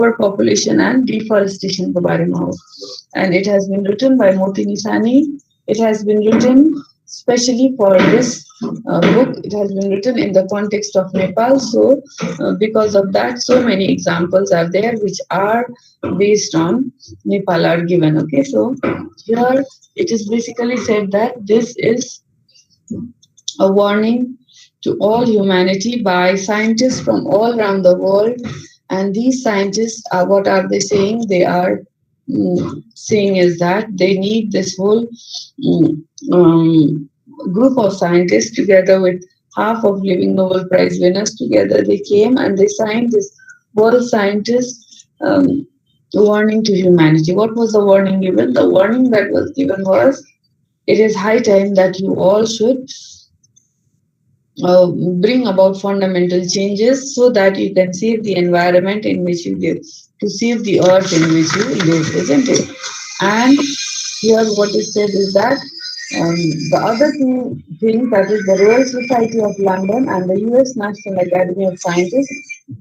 overpopulation and deforestation के बारे में हो. And it has been written by Moti Nisani. It has been written specially for this book. It has been written in the context of Nepal. So because of that, so many examples are there which are based on Nepal are given. Okay, so here it is basically said that this is a warning to all humanity by scientists from all around the world. And these scientists are, what are they saying? They are saying is that they need this whole mm, um, group of scientists together with half of living Nobel Prize winners together. They came and they signed this world scientist warning to humanity. What was the warning given? The warning that was given was it is high time that you all should uh, bring about fundamental changes so that you can save the environment in which you live, to save the earth in which you live, isn't it? And here what is said is that the other two things, that is the Royal Society of London and the US National Academy of Sciences,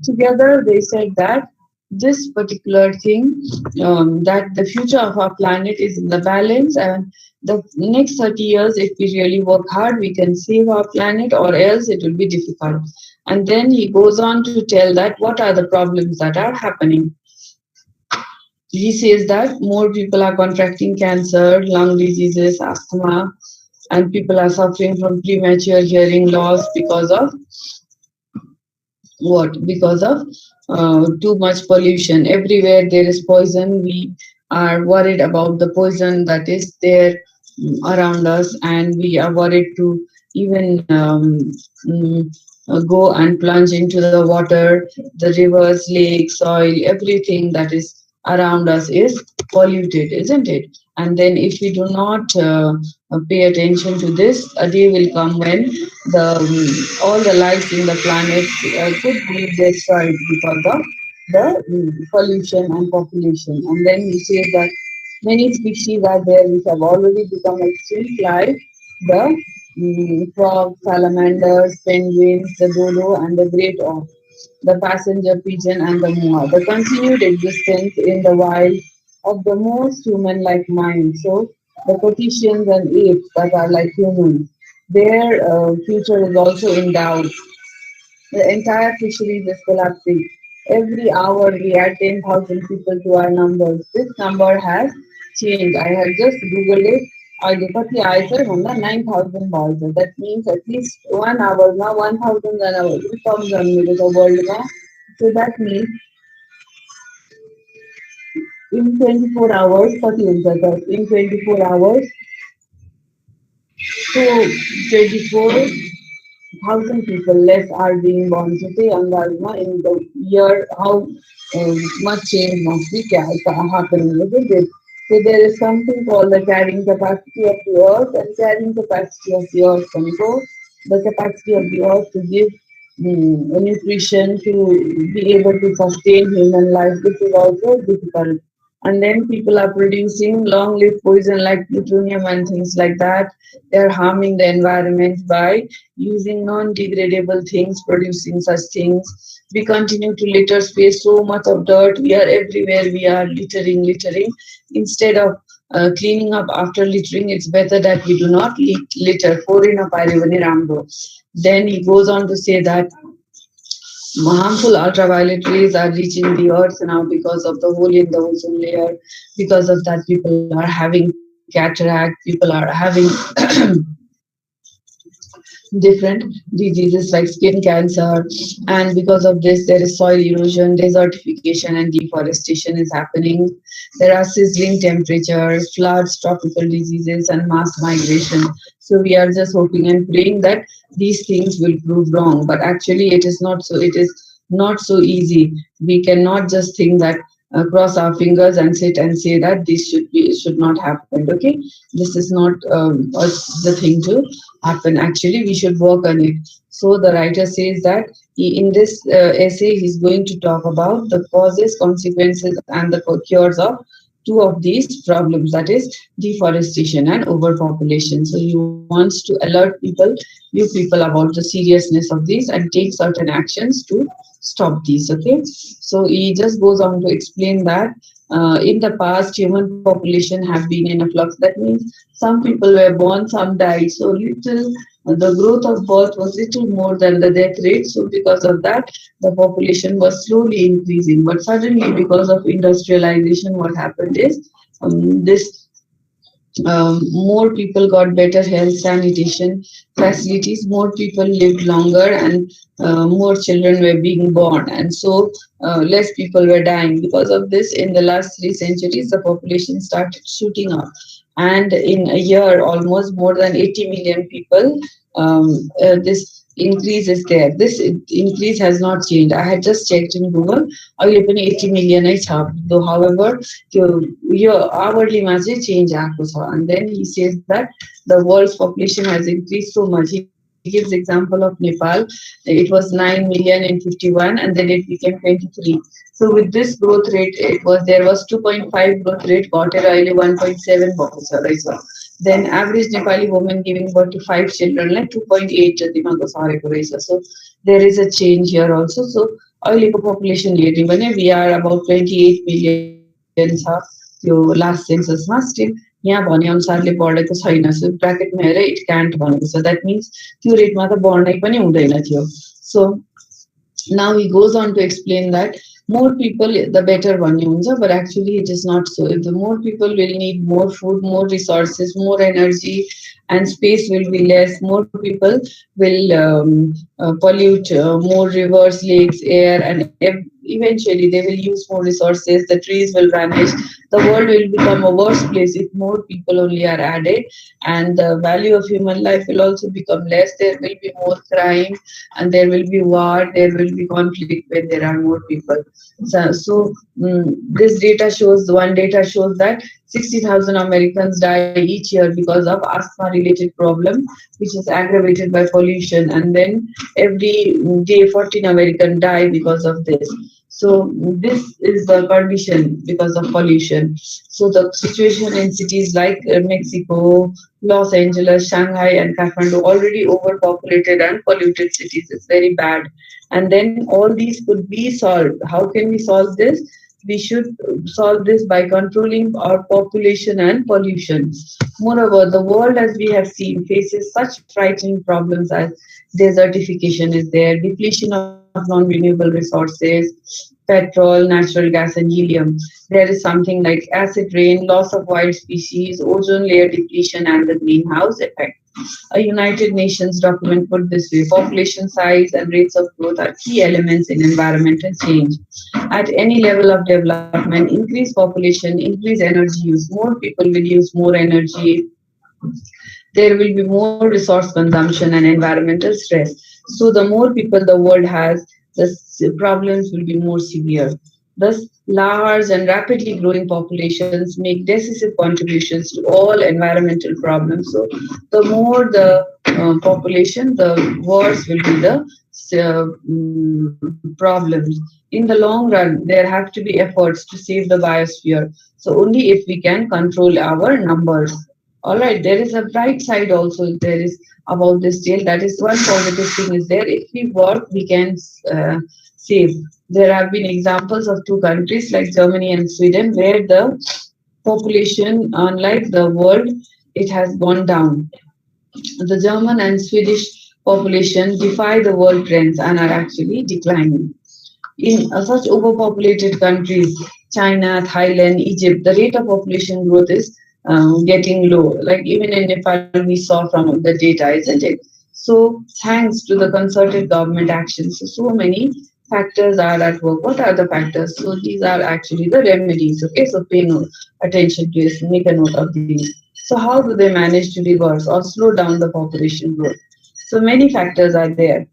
together they said that this particular thing, that the future of our planet is in the balance, and the next 30 years, if we really work hard, we can save our planet, or else it will be difficult. And then he goes on to tell that what are the problems that are happening. He says that more people are contracting cancer, lung diseases, asthma, and people are suffering from premature hearing loss because of what? Because of too much pollution. Everywhere there is poison. We are worried about the poison that is there around us, and we are worried to even go and plunge into the water, the rivers, lakes, soil, everything that is around us is polluted, isn't it? And then, if we do not pay attention to this, a day will come when the all the life in the planet could be destroyed because of the pollution and population. And then we say that many species are there which have already become extinct, like the frogs, salamanders, penguins, the dodo, and the great auk, the passenger pigeon, and the moa. The continued existence in the wild of the most human-like mind. So the cetaceans and apes that are like humans, their future is also in doubt. The entire fisheries is collapsing. Every hour we add 10,000 people to our numbers. This number has changed. I have just Googled it. I देखा I said 9,000 balls. That means at least 1 hour now 1,000 an hour comes on me to the world now. So that means in 24 hours, 40 in 24 hours, so 24,000 people less are being born. So say Angarma in the year, how much change must be happening, isn't it? So there is something called the carrying capacity of the earth, and carrying capacity of the earth can go the capacity of the earth to give nutrition, to be able to sustain human life. This is also difficult. And then people are producing long-lived poison like plutonium and things like that. They're harming the environment by using non-degradable things, producing such things. We continue to litter space, so much of dirt. We are everywhere. We are littering, littering. Instead of cleaning up after littering, it's better that we do not litter. Then he goes on to say that harmful ultraviolet rays are reaching the earth now because of the hole in the ozone layer. Because of that, people are having cataract, people are having different diseases like skin cancer, and because of this there is soil erosion, desertification, and deforestation is happening. There are sizzling temperatures, floods, tropical diseases, and mass migration. So we are just hoping and praying that these things will prove wrong, but actually it is not so. It is not so easy. We cannot just think that cross our fingers and sit and say that this should not happen. Okay, this is not the thing to happen. Actually, we should work on it. So the writer says that in this essay, he's going to talk about the causes, consequences, and the cures of two of these problems, that is deforestation and overpopulation. So he wants to alert you people about the seriousness of these and take certain actions to stop these. Okay, so he just goes on to explain that in the past human population have been in a flux. That means some people were born, some died. So little the growth of birth was little more than the death rate. So because of that, the population was slowly increasing. But suddenly, because of industrialization, what happened is this more people got better health sanitation facilities, more people lived longer, and more children were being born, and so less people were dying. Because of this, in the last 3 centuries the population started shooting up, and in a year almost more than 80 million people. This increase is there. This increase has not changed. I had just checked in Google. अहिले पनि 80 million नै छ. Though, however, यो hourly मा चाहिँ change आएको छ. And then he says that the world's population has increased so much. He gives example of Nepal. It was 9 million in 51, and then it became 23. So with this growth rate, there was 2.5 growth rate, घटेर अहिले 1.7 भएको छ रहेछ. Then average Nepali woman giving birth to 5 children, like 2.8 जतिमा सरेको रहेछ. So there is a change here also. So अहिलेको population हेर्ने भने we are about 28 million छ त्यो last census मा. Still यहाँ भने अनुसारले बढेको छैन. So bracket मा हेरे it can't भनेको छ. That means त्यो रेटमा त बढ्नै पनि हुँदैन थियो. So now he goes on to explain that more people the better भन्ने हुन्छ, but actually it is not so. The more people will need more food, more resources, more energy, and space will be less. More people will pollute more rivers, lakes, air, and eventually they will use more resources. The trees will vanish. The world will become a worse place if more people only are added, and the value of human life will also become less. There will be more crime, and there will be war, there will be conflict when there are more people. This data shows, one data shows that 60,000 Americans die each year because of asthma-related problem, which is aggravated by pollution, and then every day 14 Americans die because of this. So this is the condition because of pollution. So the situation in cities like Mexico, Los Angeles, Shanghai, and Kathmandu, already overpopulated and polluted cities, is very bad. And then all these could be solved. How can we solve this? We should solve this by controlling our population and pollution. Moreover, the world, as we have seen, faces such frightening problems as desertification is there, depletion of non-renewable resources, petrol, natural gas, and helium. There is something like acid rain, loss of wild species, ozone layer depletion, and the greenhouse effect. A United Nations document put this way: population size and rates of growth are key elements in environmental change. At any level of development, increase population, increase energy use. More people will use more energy. There will be more resource consumption and environmental stress. So the more people the world has, the problems will be more severe. Thus, large and rapidly growing populations make decisive contributions to all environmental problems. So, the more the population, the worse will be the problems. In the long run, there have to be efforts to save the biosphere. So, only if we can control our numbers. All right, there is a bright side also. There is about this tale. That is one positive thing is there. If we work, we can save. There have been examples of two countries like Germany and Sweden where the population, unlike the world, it has gone down. The German and Swedish population defy the world trends and are actually declining. In such overpopulated countries, China, Thailand, Egypt, the rate of population growth is getting low. Like even in Nepal, we saw from the data, isn't it? So thanks to the concerted government actions, so many factors are at work. What are the factors? So these are actually the remedies. Okay, so pay no attention to this, make a note of these. So how do they manage to reverse or slow down the population growth? So many factors are there,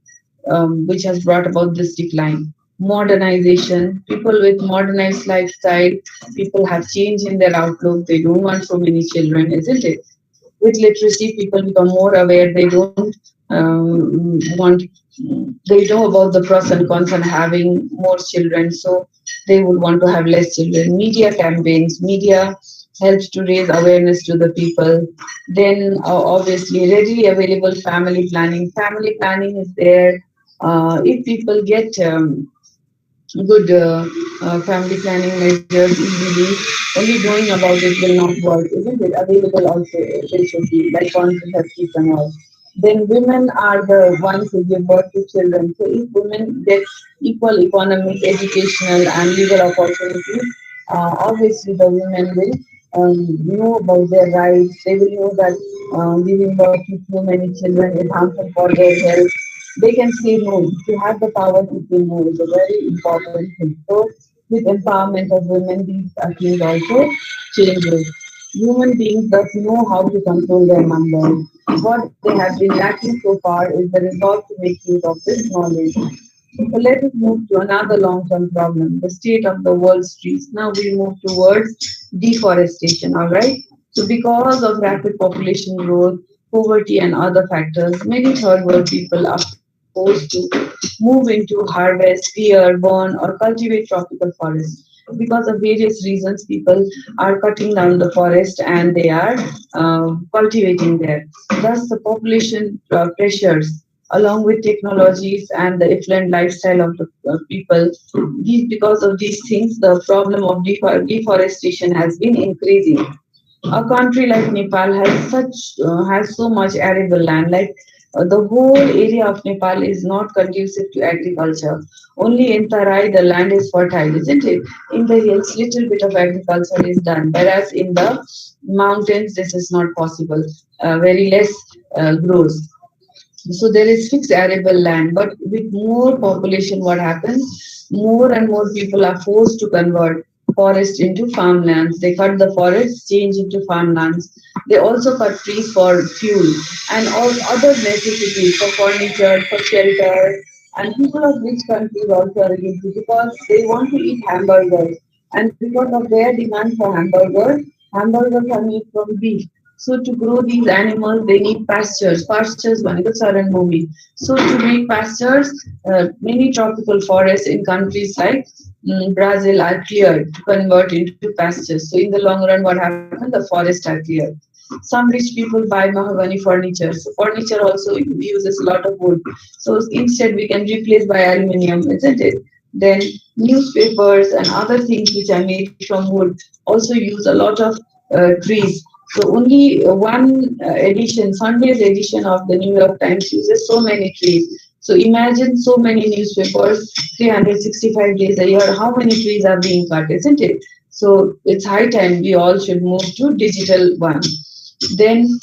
which has brought about this decline. Modernization, people with modernized lifestyle, people have changed in their outlook. They don't want so many children, isn't it? With literacy, people become more aware. They don't want, they know about the pros and cons and having more children. So they would want to have less children. Media campaigns, media helps to raise awareness to the people. Then obviously readily available family planning. Family planning is there. If people get good family planning measures easily, only knowing about it will not work, isn't it? Available also, they should be like contraceptives and all. Then women are the ones who give birth to children. So if women get equal economic, educational, and legal opportunities, obviously the women will know about their rights. They will know that giving birth to so many children is harmful for their health. They can say no. To have the power to say no is a very important thing. So, with empowerment of women, these things also changes. Human beings thus know how to control their numbers. What they have been lacking so far is the resolve to make use of this knowledge. So let us move to another long-term problem, the state of the world's trees. Now we move towards deforestation, all right? So because of rapid population growth, poverty and other factors, many third world people are forced to move into harvest, clear, burn or cultivate tropical forests. Because of various reasons, people are cutting down the forest and they are cultivating there. Thus, the population pressures along with technologies and the affluent lifestyle of the people. Because of these things, the problem of deforestation has been increasing. A country like Nepal has so much arable land. Like the whole area of Nepal is not conducive to agriculture. Only in Tarai the land is fertile, isn't it? In the hills, little bit of agriculture is done, whereas in the mountains this is not possible. Very less grows. So there is fixed arable land, but with more population, what happens? More and more people are forced to convert forest into farmlands. They cut the forests, change into farmlands. They also cut trees for fuel and all other necessities for furniture, for shelter. And people of rich countries also are guilty because they want to eat hamburgers. And because of their demand for hamburgers, hamburgers are made from beef. So to grow these animals, they need pastures. Pastures one is and movie. So to make pastures, many tropical forests in countries like Brazil are cleared to convert into pastures. So in the long run, what happens? The forests are cleared. Some rich people buy mahogany furniture. So furniture also uses a lot of wood. So instead, we can replace by aluminium, isn't it? Then newspapers and other things which are made from wood also use a lot of trees. So only one edition, Sunday's edition of the New York Times uses so many trees. So imagine so many newspapers, 365 days a year, how many trees are being cut, isn't it? So it's high time we all should move to digital one. Then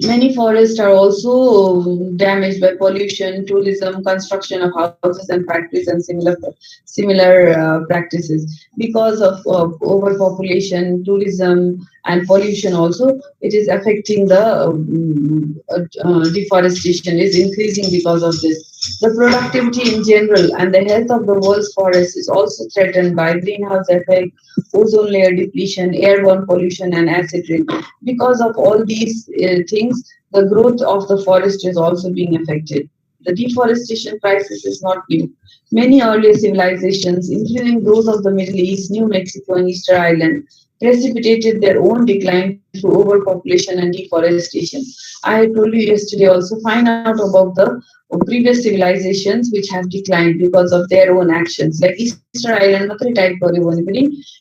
many forests are also damaged by pollution, tourism, construction of houses and factories, and similar practices. Because of overpopulation, tourism, and pollution, also it is affecting the deforestation is increasing because of this. The productivity in general and the health of the world's forests is also threatened by greenhouse effect, ozone layer depletion, airborne pollution, and acid rain. Because of all these things, the growth of the forest is also being affected. The deforestation crisis is not new. Many earlier civilizations, including those of the Middle East, New Mexico, and Easter Island, precipitated their own decline through overpopulation and deforestation. I had told you yesterday also, find out about the previous civilizations which have declined because of their own actions. Like Easter Island,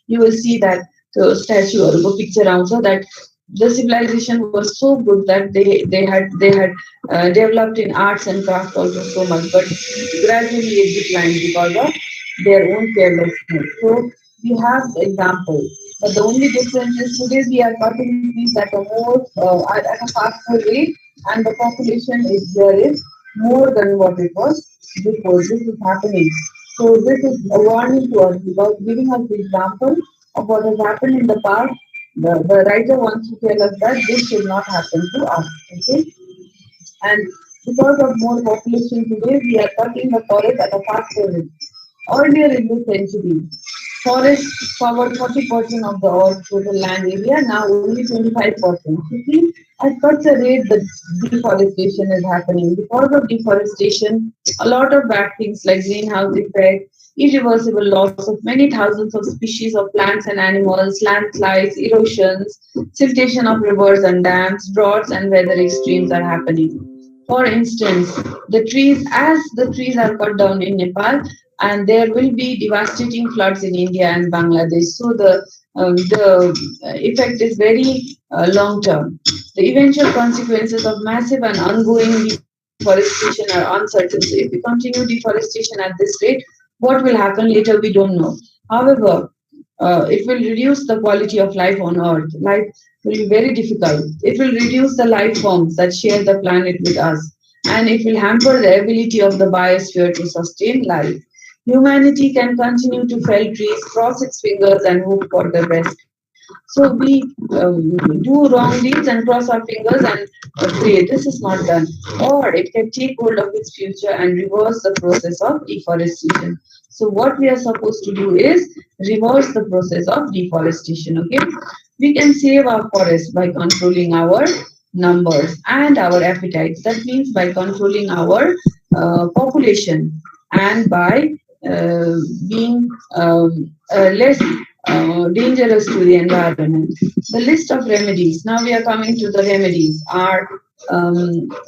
you will see that the statue or the picture also that the civilization was so good that they had developed in arts and craft also so much, but gradually it declined because of their own carelessness. So we have the example, but the only difference is today we are cutting trees at a more at a faster rate, and the population is there is more than what it was before. This is happening. So this is a warning to us because giving us the example of what has happened in the past, the writer wants to tell us that this should not happen to us. Okay? And because of more population today, we are cutting the forest at a faster rate. Earlier in the century, forests covered 40% of the Earth's total land area, now only 25%. You see, at such a rate, the deforestation is happening. Because of deforestation, a lot of bad things like greenhouse effect, irreversible loss of many thousands of species of plants and animals, landslides, erosions, siltation of rivers and dams, droughts and weather extremes are happening. For instance, as the trees are cut down in Nepal, and there will be devastating floods in India and Bangladesh. So the effect is very long term. The eventual consequences of massive and ongoing deforestation are uncertain. So if we continue deforestation at this rate, what will happen later we don't know. However, it will reduce the quality of life on Earth. Life will be very difficult. It will reduce the life forms that share the planet with us, and it will hamper the ability of the biosphere to sustain life. Humanity can continue to fell trees, cross its fingers, and hope for the best. So we do wrong deeds and cross our fingers and pray. This is not done. Or it can take hold of its future and reverse the process of deforestation. So what we are supposed to do is reverse the process of deforestation. Okay, we can save our forests by controlling our numbers and our appetites. That means by controlling our population and by uh, being less dangerous to the environment. The list of remedies. Now we are coming to the remedies. Are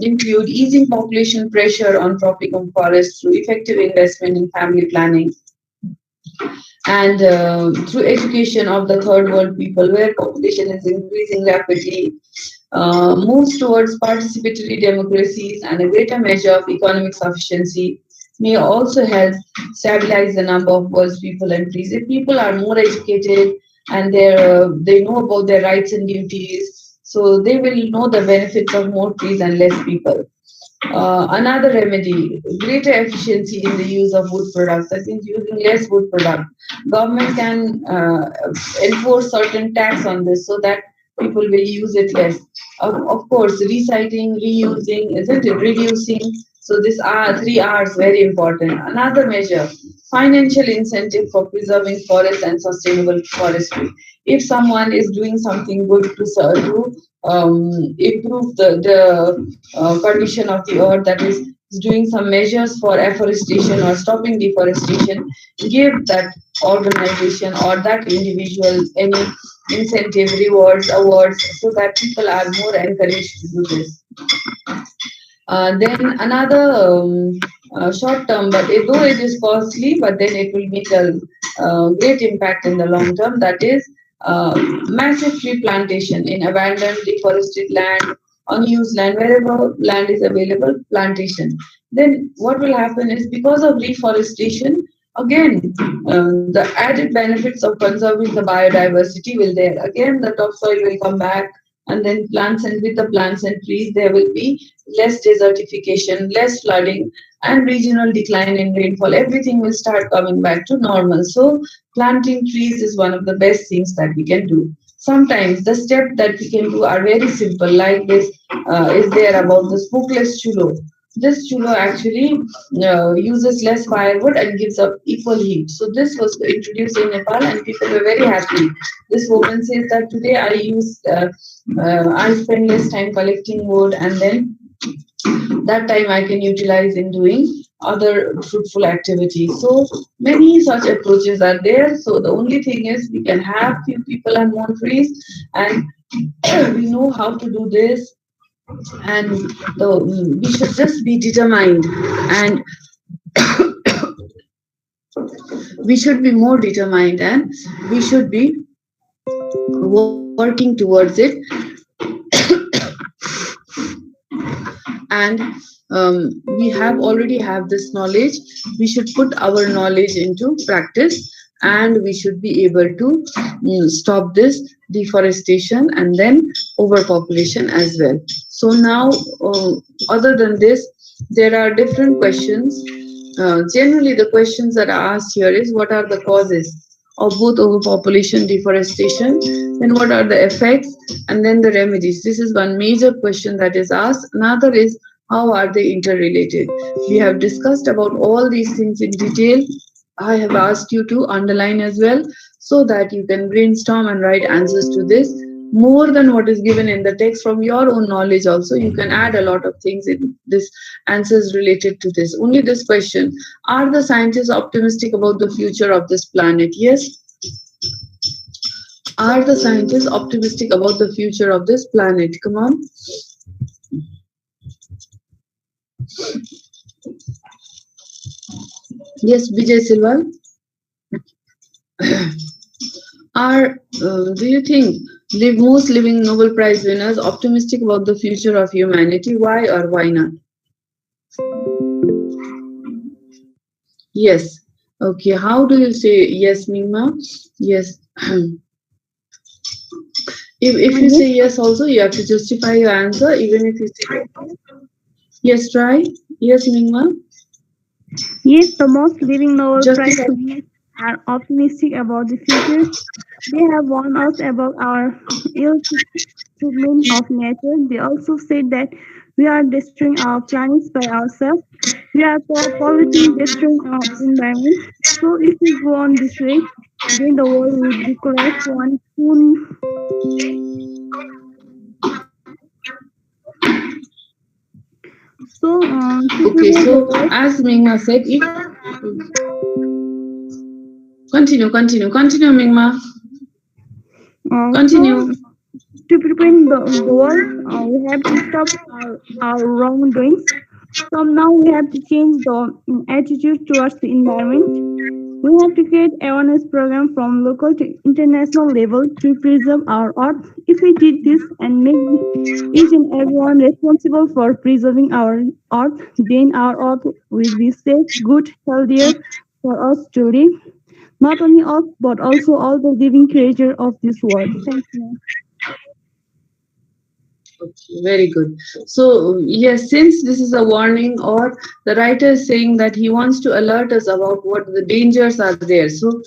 include easing population pressure on tropical forests through effective investment in family planning, and through education of the third world people where population is increasing rapidly, moves towards participatory democracies and a greater measure of economic sufficiency may also help stabilize the number of world's people and trees. If people are more educated and they know about their rights and duties, so they will know the benefits of more trees and less people. Another remedy, greater efficiency in the use of wood products. That means using less wood product. Government can enforce certain tax on this so that people will use it less. Of course, recycling, reusing, isn't it? Reducing. So these are three R's very important. Another measure, financial incentive for preserving forests and sustainable forestry. If someone is doing something good to improve the condition of the earth, that is doing some measures for afforestation or stopping deforestation, give that organization or that individual any incentive, rewards, awards, so that people are more encouraged to do this. Then another short term, but though it is costly, but then it will make a great impact in the long term. That is massive tree plantation in abandoned, deforested land, unused land, wherever land is available, plantation. Then what will happen is because of reforestation, again, the added benefits of conserving the biodiversity will there. Again, the topsoil will come back, and then plants, and with the plants and trees there will be less desertification, less flooding, and regional decline in rainfall. Everything will start coming back to normal. So planting trees is one of the best things that we can do. Sometimes the steps that we can do are very simple, like this is there about the smokeless chulo. This chulo actually uses less firewood and gives up equal heat. So this was introduced in Nepal, and people were very happy. This woman says that today I spend less time collecting wood, and then that time I can utilize in doing other fruitful activities. So many such approaches are there. So the only thing is we can have few people and more trees, and we know how to do this, and we should just be determined, and we should be more determined, and we should be working towards it. And we have already have this knowledge. We should put our knowledge into practice, and we should be able to stop this deforestation and then overpopulation as well. So now, other than this, there are different questions. Generally the questions that are asked here is, what are the causes of both overpopulation, deforestation, then what are the effects, and then the remedies. This is one major question that is asked. Another is, how are they interrelated? We have discussed about all these things in detail. I have asked you to underline as well, so that you can brainstorm and write answers to this. more than what is given in the text. From your own knowledge also you can add a lot of things in this answers related to this. Only this question: are the scientists optimistic about the future of this planet? Yes. Are the scientists optimistic about the future of this planet? Come on. Yes, Vijay Silva. Do you think the most living Nobel Prize winners optimistic about the future of humanity? Why or why not? Yes. Okay. How do you say yes, Mima? Yes. If you say yes also, you have to justify your answer. Even if you say yes, try. Yes, Mima. Yes, the most living Nobel Prize Justify. winners are optimistic about the future. They have warned us about our ill treatment of nature. They also said that we are destroying our planets by ourselves. We are polluting, destroying our environment. So if we go on this way, then the world will be collapsed one soon. So to Okay. prevent the So world, as Mima said, if continue, Mingma. so Continue. to prevent the world, we have to stop our wrongdoings. From now, we have to change the attitude towards the environment. We have to create awareness program from local to international level to preserve our earth. If we did this and make each and everyone responsible for preserving our earth, then our earth will be safe, good, healthier for us to live. Not only us, but also all the living creature of this world. Thank you. Okay, very good. So, yes, since this is a warning, or the writer is saying that he wants to alert us about what the dangers are there. So,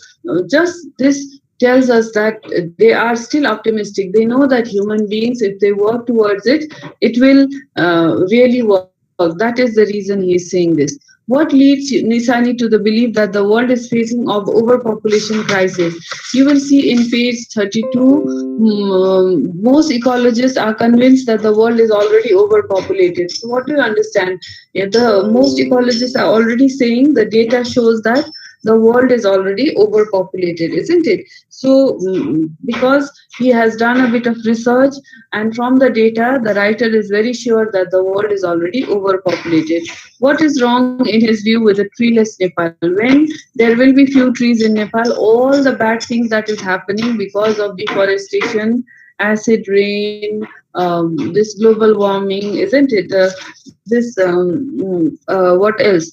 just this tells us that they are still optimistic. They know that human beings, if they work towards it, it will really work. That is the reason he is saying this. What leads Nisani to the belief that the world is facing of overpopulation crisis? You will see in page 32, most ecologists are convinced that the world is already overpopulated. So what do you understand? Yeah, the most ecologists are already saying the data shows that the world is already overpopulated, isn't it? So because he has done a bit of research, and from the data, the writer is very sure that the world is already overpopulated. What is wrong in his view with a treeless Nepal? When there will be few trees in Nepal, all the bad things that is happening because of deforestation, acid rain, this global warming, isn't it? What else?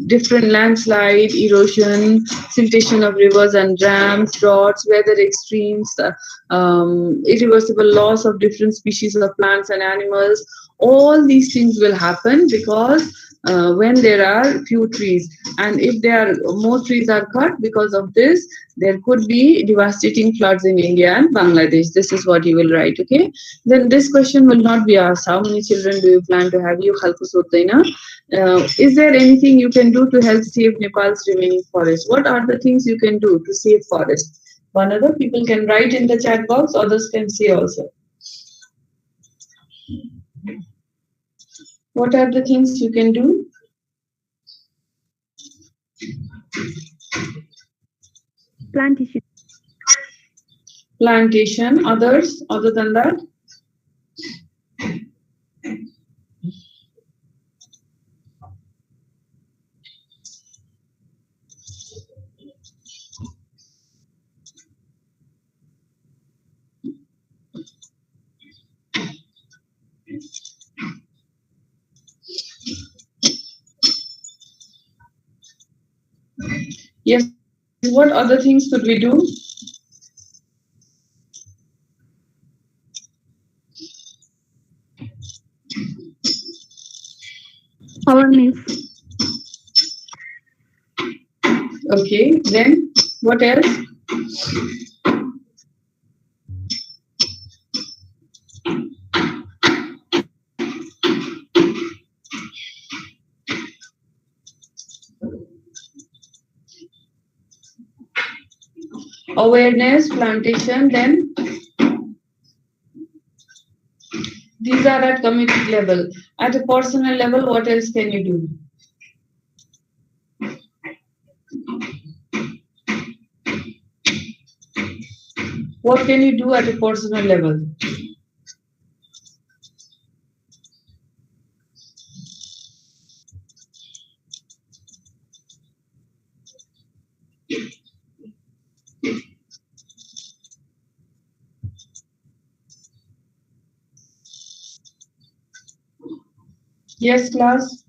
Different landslide, erosion, siltation of rivers and dams, droughts, weather extremes, irreversible loss of different species of plants and animals. All these things will happen because when there are few trees, and if there are more trees are cut, because of this there could be devastating floods in India and Bangladesh. This is what you will write. Okay, then this question will not be asked: how many children do you plan to have? You khalku sotaina. Is there anything you can do to help save Nepal's remaining forest? What are the things you can do to save forest? One other people can write in the chat box, others can say also. What are the things you can do? Plantation. Plantation. Others, other than that? Yes, what other things could we do? Awareness. Okay, then what else? Awareness, plantation, then These are at community level. At a personal level, what else can you do? What can you do at a personal level? Yes, class.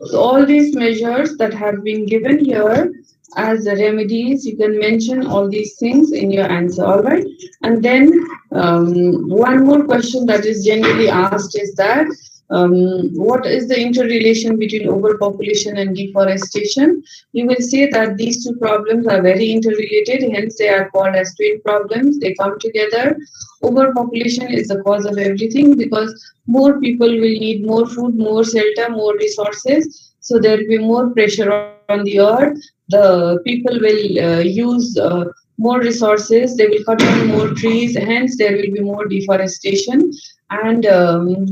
So all these measures that have been given here as the remedies, you can mention all these things in your answer, all right? And then one more question that is generally asked is that what is the interrelation between overpopulation and deforestation? You will see that these two problems are very interrelated, hence they are called as twin problems. They come together. Overpopulation is the cause of everything because more people will need more food, more shelter, more resources. So there will be more pressure on the earth. The people will use more resources. They will cut down more trees. Hence, there will be more deforestation. And and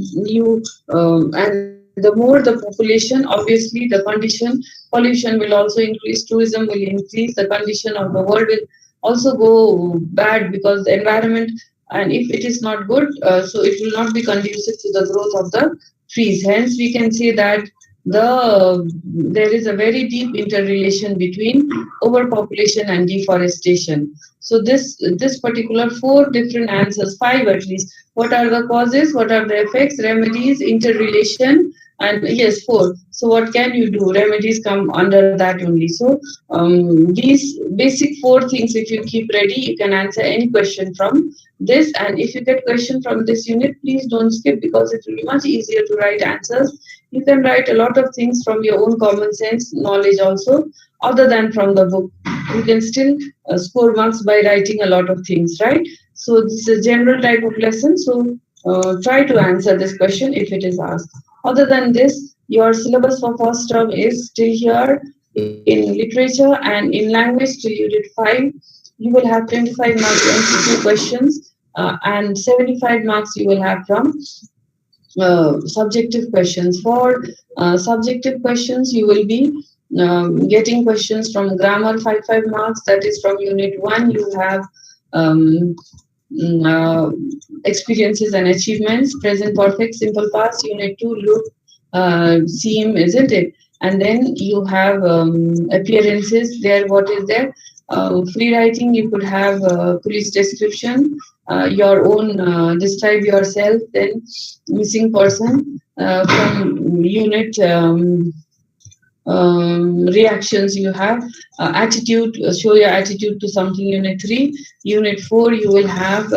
the more the population, obviously, the condition pollution will also increase. Tourism will increase. The condition of the world will also go bad because the environment, and if it is not good, so it will not be conducive to the growth of the trees. Hence we can say that there is a very deep interrelation between overpopulation and deforestation. So this particular four different answers, five at least. What are the causes? What are the effects? Remedies, interrelation, and yes, four. So what can you do? Remedies come under that only. So these basic four things, if you keep ready, you can answer any question from this. And if you get question from this unit, please don't skip because it will be much easier to write answers. You can write a lot of things from your own common sense knowledge also, other than from the book. You can still score marks by writing a lot of things, right? So this is a general type of lesson. So try to answer this question if it is asked. Other than this, your syllabus for first term is still here in literature and in language till unit 5. You will have 25 marks MCQ questions and 75 marks you will have from subjective questions. For subjective questions, you will be getting questions from grammar 5 marks. That is from unit 1. You have um, experiences and achievements, present perfect, simple past. Unit 2, look, seem, isn't it? And then you have appearances there. What is there? Free writing, you could have police description, your own, describe yourself, then missing person from unit reactions you have attitude, show your attitude to something. Unit 3, unit 4, you will have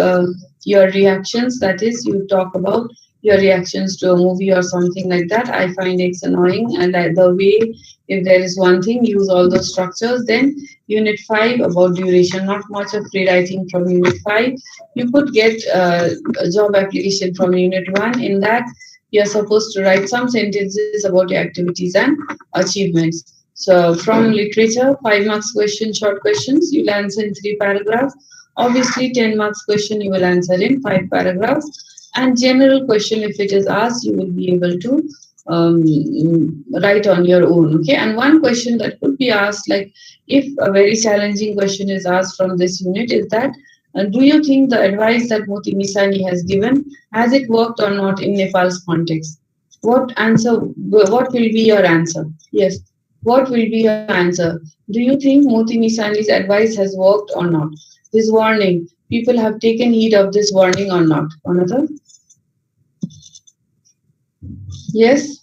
your reactions, that is you talk about your reactions to a movie or something like that. I find X annoying, and the way, if there is one thing, use all those structures. Then unit 5 about duration, not much of rewriting from unit 5. You could get a job application from unit 1. In that you're supposed to write some sentences about your activities and achievements. So from literature, 5 marks question, short questions, you'll answer in 3 paragraphs. Obviously, 10 marks question you will answer in 5 paragraphs. And general question, if it is asked, you will be able to write on your own. Okay. And one question that could be asked, like if a very challenging question is asked from this unit, is that do you think the advice that Moti Misani has given, has it worked or not in Nepal's context? What answer? What will be your answer? Yes. What will be your answer? Do you think Moti Misani's advice has worked or not? This warning, people have taken heed of this warning or not? Another? Yes.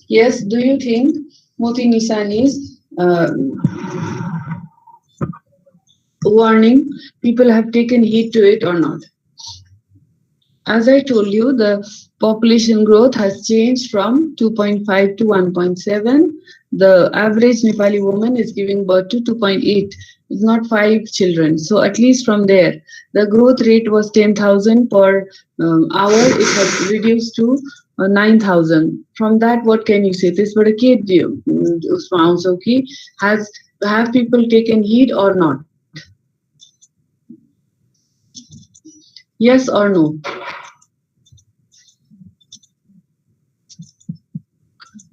Yes. Do you think Moti Nisani's warning, people have taken heed to it or not? As I told you, the population growth has changed from 2.5 to 1.7. The average Nepali woman is giving birth to 2.8. It's not 5 children. So at least from there, the growth rate was 10,000 per hour. It has reduced to 9,000. From that, what can you say? This but a kid, has have people taken heed or not? Yes or no?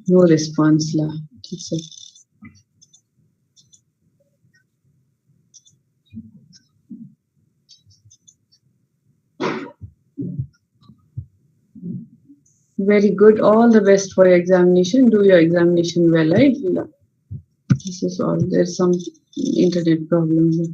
No response, la. It's a very good. All the best for your examination. Do your examination well, right? This is all. There's some internet problem here.